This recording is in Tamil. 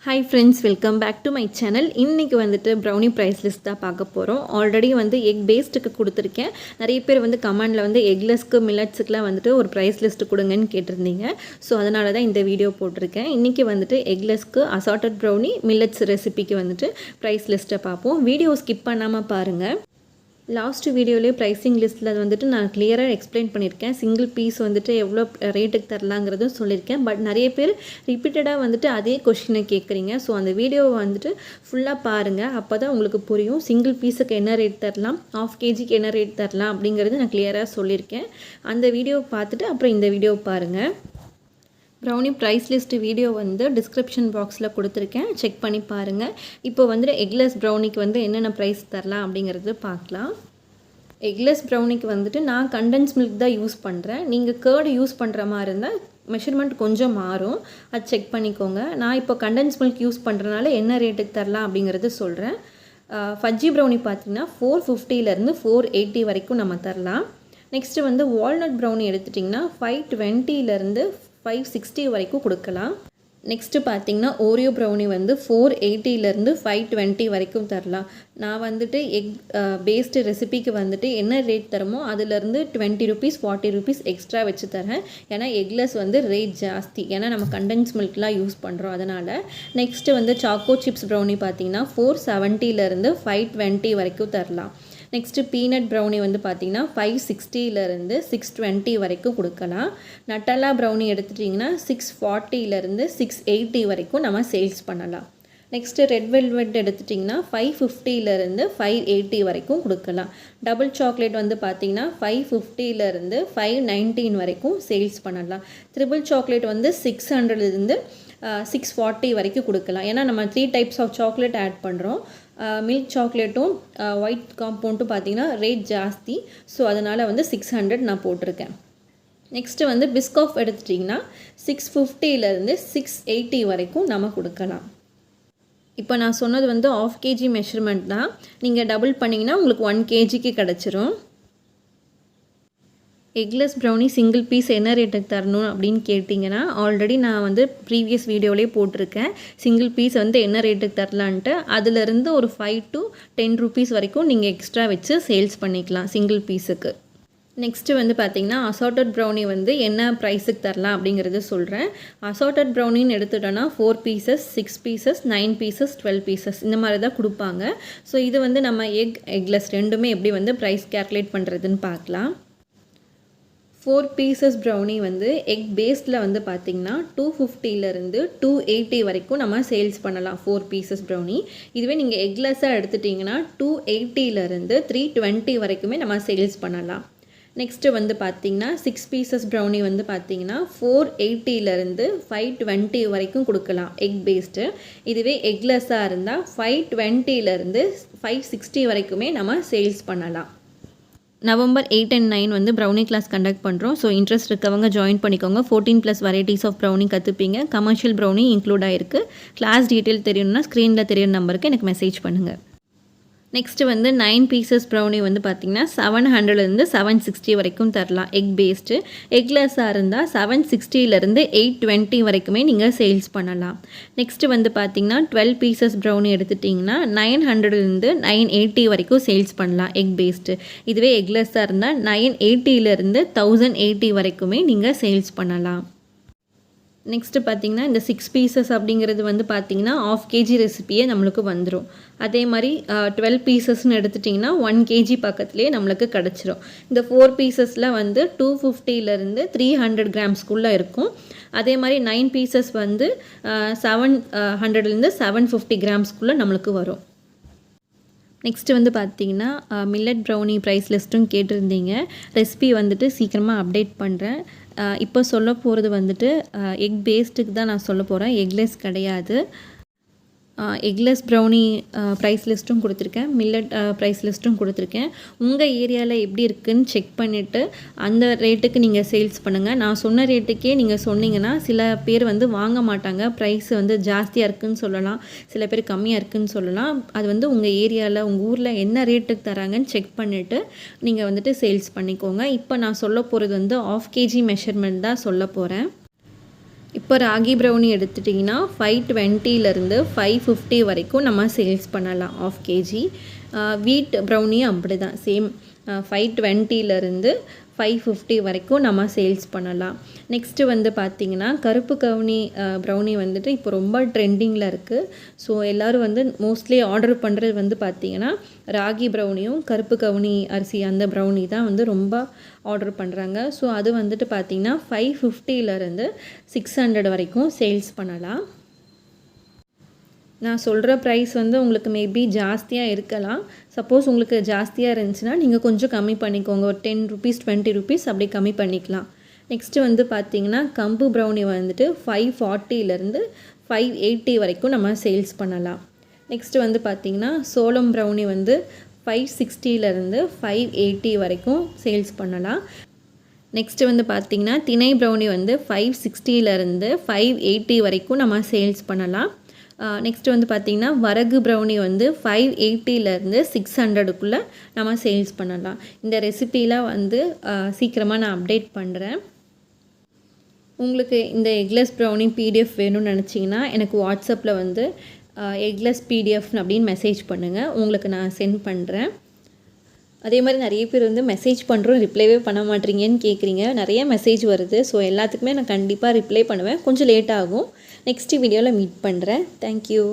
Hi friends, welcome back to my channel. இன்றைக்கி வந்துட்டு ப்ரௌனி ப்ரைஸ் லிஸ்ட் தான் பார்க்க போகிறோம். ஆல்ரெடி வந்து எக் பேஸ்ட்டுக்கு கொடுத்துருக்கேன். நிறைய பேர் வந்து கமெண்டில் வந்து எக்லெஸ்க்கு மில்லட்ஸுக்குலாம் வந்துட்டு ஒரு ப்ரைஸ் லிஸ்ட்டு கொடுங்கன்னு கேட்டிருந்தீங்க. ஸோ அதனால தான் இந்த வீடியோ போட்டிருக்கேன். இன்றைக்கி வந்துட்டு எக்லெஸ்க்கு அசார்ட்டட் ப்ரௌனி மில்லட்ஸ் ரெசிபிக்கு வந்துட்டு ப்ரைஸ் லிஸ்ட்டை பார்ப்போம். வீடியோ ஸ்கிப் பண்ணாமல் பாருங்கள். லாஸ்ட் வீடியோலேயே ப்ரைஸிங் லிஸ்ட்டில் வந்துட்டு நான் கிளியராக எக்ஸ்பிளைன் பண்ணியிருக்கேன். சிங்கிள் பீஸ் வந்துட்டு எவ்வளோ ரேட்டுக்கு தரலாங்கிறதும் சொல்லியிருக்கேன். பட் நிறைய பேர் ரிப்பீட்டடாக வந்துட்டு அதே கொஷினை கேட்குறீங்க. ஸோ அந்த வீடியோவை வந்துட்டு ஃபுல்லாக பாருங்கள். அப்போ தான் உங்களுக்கு புரியும் சிங்கிள் பீஸுக்கு என்ன ரேட் தரலாம், ½ kgக்கு என்ன ரேட் தரலாம் அப்படிங்கிறது நான் கிளியராக சொல்லியிருக்கேன். அந்த வீடியோவை பார்த்துட்டு அப்புறம் இந்த வீடியோவை பாருங்கள். ப்ரௌனி ப்ரைஸ் லிஸ்ட்டு வீடியோ வந்து டிஸ்கிரிப்ஷன் பாக்ஸில் கொடுத்துருக்கேன், செக் பண்ணி பாருங்கள். இப்போ வந்துட்டு எக்லெஸ் ப்ரௌனிக்கு வந்து என்னென்ன ப்ரைஸ் தரலாம் அப்படிங்கிறது பார்க்கலாம். எக்லெஸ் ப்ரௌனிக்கு வந்துட்டு நான் கண்டென்ஸ் மில்க் தான் யூஸ் பண்ணுறேன். நீங்கள் கேர்டு யூஸ் பண்ணுற மாதிரி இருந்தால் மெஷர்மெண்ட் கொஞ்சம் மாறும், அது செக் பண்ணிக்கோங்க. நான் இப்போ கண்டென்ஸ் மில்க் யூஸ் பண்ணுறதுனால என்ன ரேட்டுக்கு தரலாம் அப்படிங்கிறது சொல்கிறேன். ஃபஜ்ஜி ப்ரௌனி பார்த்திங்கன்னா 450 480 வரைக்கும் நம்ம தரலாம். நெக்ஸ்ட்டு வந்து வால்நட் ப்ரௌனி எடுத்துட்டிங்கன்னா 520 560 வரைக்கும் கொடுக்கலாம். நெக்ஸ்ட்டு பார்த்திங்கன்னா ஓரியோ ப்ரௌனி வந்து 480 520 வரைக்கும் தரலாம். நான் வந்துட்டு எக் பேஸ்டு ரெசிபிக்கு வந்துட்டு என்ன ரேட் தரமோ அதுலேருந்து 20 rupees 40 rupees எக்ஸ்ட்ரா வச்சு தரேன். ஏன்னா எக்லெஸ் வந்து ரேட் ஜாஸ்தி, ஏன்னா நம்ம கண்டென்ஸ் மில்க்லாம் யூஸ் பண்ணுறோம் அதனால். நெக்ஸ்ட்டு வந்து சாக்கோ சிப்ஸ் ப்ரௌனி பார்த்திங்கன்னா 470 520 வரைக்கும் தரலாம். நெக்ஸ்ட்டு பீனட் ப்ரௌனி வந்து பார்த்திங்கன்னா 560 620 வரைக்கும் கொடுக்கலாம். நட்டலா ப்ரௌனி எடுத்துட்டிங்கன்னா 640 680 வரைக்கும் நம்ம சேல்ஸ் பண்ணலாம். நெக்ஸ்ட்டு ரெட் வெல்வெட் எடுத்துட்டிங்கன்னா 550 580 வரைக்கும் கொடுக்கலாம். டபுள் சாக்லேட் வந்து பார்த்திங்கன்னா 550 519 வரைக்கும் சேல்ஸ் பண்ணலாம். ட்ரிபிள் சாக்லேட் வந்து 600 640 வரைக்கும் கொடுக்கலாம். ஏன்னா நம்ம 3 டைப்ஸ் ஆஃப் சாக்லேட் ஆட் பண்ணுறோம். மில்க் சாக்லேட்டும் ஒயிட் காம்பவுண்டும் பார்த்திங்கன்னா ரேட் ஜாஸ்தி, ஸோ அதனால் வந்து 600 நான் போட்டிருக்கேன். நெக்ஸ்ட்டு வந்து பிஸ்காஃப் எடுத்துட்டிங்கன்னா 650 680 வரைக்கும் நம்ம கொடுக்கலாம். இப்போ நான் சொன்னது வந்து ½ kg மெஷர்மெண்ட் தான். நீங்கள் டபுள் பண்ணிங்கன்னா உங்களுக்கு 1 kgக்கு கிடச்சிரும். எக்லெஸ் ப்ரௌனி சிங்கிள் பீஸ் என்ன ரேட்டுக்கு தரணும் அப்படின்னு கேட்டிங்கன்னா ஆல்ரெடி நான் வந்து ப்ரீவியஸ் வீடியோலேயே போட்டிருக்கேன். சிங்கிள் பீஸ் வந்து என்ன ரேட்டுக்கு தரலான்ட்டு. அதிலிருந்து ஒரு 5 to 10 rupees வரைக்கும் நீங்கள் எக்ஸ்ட்ரா வச்சு சேல்ஸ் பண்ணிக்கலாம் சிங்கிள் பீஸுக்கு. நெக்ஸ்ட்டு வந்து பார்த்திங்கன்னா அசார்ட்டட் ப்ரௌனி வந்து என்ன ப்ரைஸுக்கு தரலாம் அப்படிங்கிறது சொல்கிறேன். அசார்ட்டட் ப்ரௌனின்னு எடுத்துட்டோன்னா 4 pieces 6 pieces 9 pieces 12 pieces இந்த மாதிரி தான் கொடுப்பாங்க. ஸோ இது வந்து நம்ம எக்லெஸ் ரெண்டுமே எப்படி வந்து ப்ரைஸ் கேல்குலேட் பண்ணுறதுன்னு பார்க்கலாம். 4 pieces ப்ரௌனி வந்து எக் பேஸ்டில் வந்து பார்த்திங்கன்னா 250 280 வரைக்கும் நம்ம சேல்ஸ் பண்ணலாம் 4 pieces ப்ரௌனி. இதுவே நீங்கள் எக்லெஸ்ஸாக எடுத்துட்டிங்கன்னா 280 320 வரைக்குமே நம்ம சேல்ஸ் பண்ணலாம். நெக்ஸ்ட்டு வந்து பார்த்திங்கன்னா 6 pieces ப்ரௌனி வந்து பார்த்திங்கன்னா 480 520 வரைக்கும் கொடுக்கலாம் எக் பேஸ்ட்டு. இதுவே எக்லெஸ்ஸாக இருந்தால் 520 560 வரைக்குமே நம்ம சேல்ஸ் பண்ணலாம். November 8 and 9 வந்து ப்ரௌனி கிளாஸ் கண்டக்ட் பண்ணுறோம். ஸோ இன்ட்ரெஸ்ட் இருக்கவங்க ஜாயின் பண்ணிக்கோங்க. 14+ வெரைட்டிஸ் ஆஃப் ப்ரௌனி கற்றுப்பீங்க. கமர்ஷியல் ப்ரௌனி இன்க்ளூட் ஆகிருக்கு. கிளாஸ் டீட்டெயில் தெரியணும்னா ஸ்க்ரீனில் தெரியுற நம்பருக்கு எனக்கு மெசேஜ் பண்ணுங்கள். நெக்ஸ்ட்டு வந்து 9 pieces ப்ரௌனி வந்து பார்த்திங்கன்னா 700 760 வரைக்கும் தரலாம் எக் பேஸ்ட்டு. எக்லெஸ்ஸாக இருந்தால் 760 820 வரைக்குமே நீங்கள் சேல்ஸ் பண்ணலாம். நெக்ஸ்ட்டு வந்து பார்த்திங்கன்னா 12 pieces ப்ரௌனி எடுத்துட்டிங்கன்னா 900 980 வரைக்கும் சேல்ஸ் பண்ணலாம் எக் பேஸ்ட்டு. இதுவே எக்லெஸ்ஸாக இருந்தால் 980 1080 வரைக்குமே நீங்கள் சேல்ஸ் பண்ணலாம். நெக்ஸ்ட்டு பார்த்திங்கன்னா இந்த 6 pieces அப்படிங்கிறது வந்து பார்த்திங்கன்னா ½ kg ரெசிபியே நம்மளுக்கு வந்துடும். அதே மாதிரி 12 piecesன்னு எடுத்துட்டிங்கன்னா 1 kg பக்கத்துலேயே நம்மளுக்கு கிடச்சிரும். இந்த 4 piecesல வந்து 250 300 grams இருக்கும். அதே மாதிரி 9 pieces வந்து 700 750 grams நம்மளுக்கு வரும். நெக்ஸ்ட்டு வந்து பார்த்திங்கன்னா மில்லட் ப்ரௌனி ப்ரைஸ் லிஸ்ட்டும் கேட்டிருந்தீங்க. ரெசிபி வந்துட்டு சீக்கிரமாக அப்டேட் பண்ணுறேன். இப்போ சொல்ல போகிறது வந்துட்டு எக் பேஸ்ட்டுக்கு தான் நான் சொல்ல போகிறேன், எக்லெஸ் கிடையாது. எக்லெஸ் ப்ரௌனி ப்ரைஸ் லிஸ்ட்டும் கொடுத்துருக்கேன், மில்லட் ப்ரைஸ் லிஸ்ட்டும் கொடுத்துருக்கேன். உங்கள் ஏரியாவில் எப்படி இருக்குதுன்னு செக் பண்ணிவிட்டு அந்த ரேட்டுக்கு நீங்கள் சேல்ஸ் பண்ணுங்கள். நான் சொன்ன ரேட்டுக்கே நீங்கள் சொன்னீங்கன்னா சில பேர் வந்து வாங்க மாட்டாங்க. ப்ரைஸ் வந்து ஜாஸ்தியாக இருக்குதுன்னு சொல்லலாம், சில பேர் கம்மியாக இருக்குதுன்னு சொல்லலாம். அது வந்து உங்கள் ஏரியாவில் உங்கள் ஊரில் என்ன ரேட்டுக்கு தராங்கன்னு செக் பண்ணிவிட்டு நீங்கள் வந்துட்டு சேல்ஸ் பண்ணிக்கோங்க. இப்போ நான் சொல்ல போகிறது வந்து ½ kg மெஷர்மெண்ட் தான் சொல்ல போகிறேன். இப்போ ராகி ப்ரௌனி எடுத்துட்டிங்கன்னா 520லேருந்து 550 வரைக்கும் நம்ம சேல்ஸ் பண்ணலாம் ஆஃப் கேஜி. வீட் ப்ரௌனியும் அப்படி தான் சேம் 520லேருந்து 550 வரைக்கும் நம்ம சேல்ஸ் பண்ணலாம். நெக்ஸ்ட்டு வந்து பார்த்திங்கன்னா கருப்பு கவுனி ப்ரௌனி வந்துட்டு இப்போ ரொம்ப ட்ரெண்டிங்கில் இருக்குது. ஸோ எல்லோரும் வந்து மோஸ்ட்லி ஆர்டர் பண்ணுறது வந்து பார்த்திங்கன்னா ராகி ப்ரௌனியும் கருப்பு கவுனி அரிசி அந்த ப்ரௌனி தான் வந்து ரொம்ப ஆர்டர் பண்ணுறாங்க. ஸோ அது வந்துட்டு பார்த்திங்கன்னா 550லேருந்து 600 வரைக்கும் சேல்ஸ் பண்ணலாம். நான் சொல்கிற ப்ரைஸ் வந்து உங்களுக்கு மேபி ஜாஸ்தியாக இருக்கலாம். சப்போஸ் உங்களுக்கு ஜாஸ்தியாக இருந்துச்சுன்னா நீங்கள் கொஞ்சம் கம்மி பண்ணிக்கோங்க. ஒரு 10 ருபீஸ் 20 ருபீஸ் அப்படி கம்மி பண்ணிக்கலாம். நெக்ஸ்ட்டு வந்து பார்த்திங்கன்னா கம்பு ப்ரௌனி வந்துட்டு 540லேருந்து 580 வரைக்கும் நம்ம சேல்ஸ் பண்ணலாம். நெக்ஸ்ட்டு வந்து பார்த்திங்கன்னா சோளம் ப்ரௌனி வந்து 560லேருந்து 580 வரைக்கும் சேல்ஸ் பண்ணலாம். நெக்ஸ்ட்டு வந்து பார்த்திங்கன்னா தினை ப்ரௌனி வந்து 560லேருந்து 580 வரைக்கும் நம்ம சேல்ஸ் பண்ணலாம். நெக்ஸ்ட்டு வந்து பார்த்திங்கன்னா வரகு ப்ரௌனி வந்து 580லேருந்து 600க்குள்ளே நம்ம சேல்ஸ் பண்ணலாம். இந்த ரெசிபிலாம் வந்து சீக்கிரமாக நான் அப்டேட் பண்ணுறேன். உங்களுக்கு இந்த எக்லெஸ் ப்ரௌனி பிடிஎஃப் வேணும்னு நினச்சிங்கன்னா எனக்கு வாட்ஸ்அப்பில் வந்து எக்லெஸ் பிடிஎஃப் அப்படின்னு மெசேஜ் பண்ணுங்கள், உங்களுக்கு நான் சென்ட் பண்ணுறேன். அதே மாதிரி நிறைய பேர் வந்து மெசேஜ் பண்ணுறோம் ரிப்ளைவே பண்ண மாட்டீங்கன்னு கேட்குறீங்க. நிறைய மெசேஜ் வருது. ஸோ எல்லாத்துக்குமே நான் கண்டிப்பாக ரிப்ளை பண்ணுவேன். கொஞ்சம் லேட் ஆகும். நெக்ஸ்ட் வீடியோவில் மீட் பண்ணுறேன். தேங்க்யூ.